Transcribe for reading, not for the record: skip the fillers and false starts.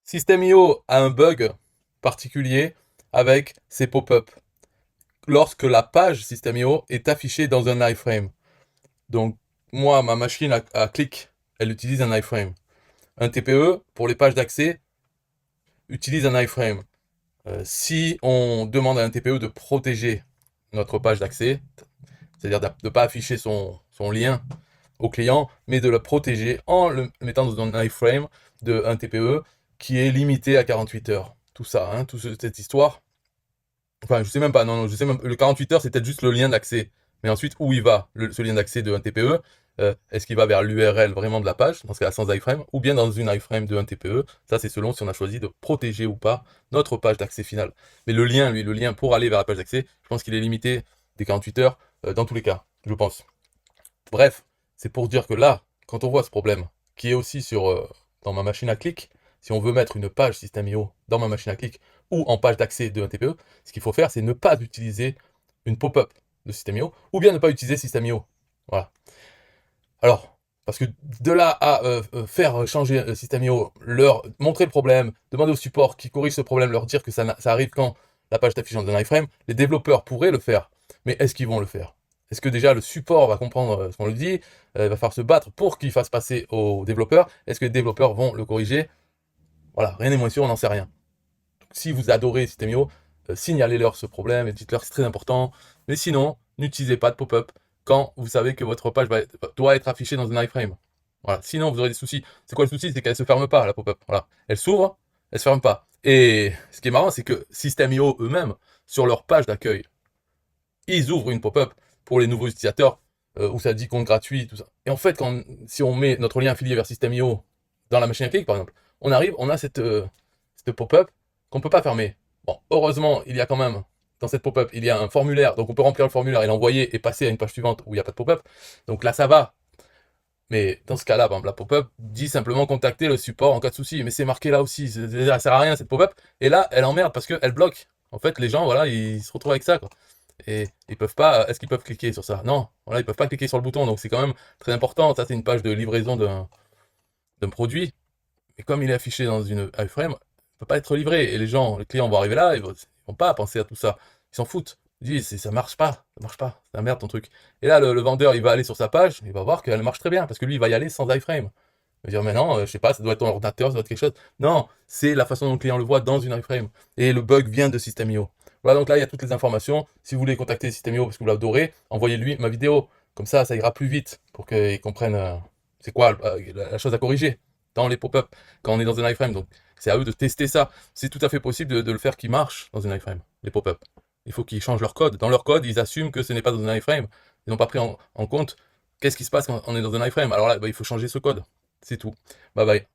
System.io a un bug particulier avec ses pop-up lorsque la page System.io est affichée dans un iframe. Donc, moi, ma machine à clic, elle utilise un iframe. Un TPE, pour les pages d'accès, utilise un iframe. Si on demande à un TPE de protéger notre page d'accès, c'est-à-dire de ne pas afficher son lien au client, mais de le protéger en le mettant dans un iframe d'un TPE qui est limité à 48 heures. Tout ça, hein, cette histoire. Enfin, je sais même pas, non, je sais même, le 48 heures, c'est peut-être juste le lien d'accès. Mais ensuite, où il va, ce lien d'accès d'un TPE? Est-ce qu'il va vers l'URL vraiment de la page, dans ce cas-là sans iframe, ou bien dans une iframe de un TPE? Ça, c'est selon si on a choisi de protéger ou pas notre page d'accès finale. Mais le lien, lui, le lien pour aller vers la page d'accès, je pense qu'il est limité des 48 heures dans tous les cas, je pense. Bref, c'est pour dire que là, quand on voit ce problème, qui est aussi dans ma machine à clic, si on veut mettre une page System.io dans ma machine à clic ou en page d'accès de un TPE, ce qu'il faut faire, c'est ne pas utiliser une pop-up de System.io ou bien ne pas utiliser System.io. Voilà. Alors, parce que de là à faire changer System.io, leur montrer le problème, demander au support qui corrige ce problème, leur dire que ça arrive quand la page est affichée dans un iframe, les développeurs pourraient le faire. Mais est-ce qu'ils vont le faire? Est-ce que déjà le support va comprendre ce qu'on lui dit, va falloir se battre pour qu'il fasse passer aux développeurs? Est-ce que les développeurs vont le corriger? Voilà, rien n'est moins sûr, on n'en sait rien. Donc, si vous adorez System.io, signalez-leur ce problème et dites-leur que c'est très important. Mais sinon, n'utilisez pas de pop-up quand vous savez que votre page doit être affichée dans un iframe. Voilà. Sinon, vous aurez des soucis. C'est quoi le souci? C'est qu'elle ne se ferme pas, la pop-up. Voilà. Elle s'ouvre, elle ne se ferme pas. Et ce qui est marrant, c'est que System.io eux-mêmes, sur leur page d'accueil, ils ouvrent une pop-up pour les nouveaux utilisateurs où ça dit compte gratuit, tout ça. Et en fait, si on met notre lien affilié vers System.io dans la machine à clic, par exemple, on a cette pop-up qu'on ne peut pas fermer. Bon, heureusement, il y a quand même, dans cette pop-up, il y a un formulaire, donc on peut remplir le formulaire et l'envoyer et passer à une page suivante où il n'y a pas de pop-up. Donc là, ça va. Mais dans ce cas-là, par exemple, la pop-up dit simplement contacter le support en cas de souci. Mais c'est marqué là aussi. Ça sert à rien, cette pop-up. Et là, elle emmerde parce qu'elle bloque. En fait, les gens, voilà, ils se retrouvent avec ça, quoi. Et ils peuvent pas. Est-ce qu'ils peuvent cliquer sur ça? Non. Voilà, ils peuvent pas cliquer sur le bouton. Donc c'est quand même très important. Ça, c'est une page de livraison d'un produit. Et comme il est affiché dans une iframe, il peut pas être livré. Et les clients vont arriver là, vont pas penser à tout ça. Ils s'en foutent. Ils disent, ça marche pas, ça marche pas, c'est la merde ton truc. Et là, le vendeur, il va aller sur sa page, il va voir qu'elle marche très bien, parce que lui, il va y aller sans iframe. Il va dire, mais non, je sais pas, ça doit être ton ordinateur, ça doit être quelque chose. Non, c'est la façon dont le client le voit dans une iframe. Et le bug vient de System.io. Voilà, donc là, il y a toutes les informations. Si vous voulez contacter System.io parce que vous l'adorez, envoyez-lui ma vidéo. Comme ça ira plus vite pour qu'il comprenne c'est quoi la chose à corriger dans les pop-up quand on est dans un iframe. Donc, c'est à eux de tester ça. C'est tout à fait possible de le faire qui marche dans un iframe, les pop-up. Il faut qu'ils changent leur code. Dans leur code, ils assument que ce n'est pas dans un iframe. Ils n'ont pas pris en compte qu'est-ce qui se passe quand on est dans un iframe. Alors là, bah, il faut changer ce code. C'est tout. Bye bye.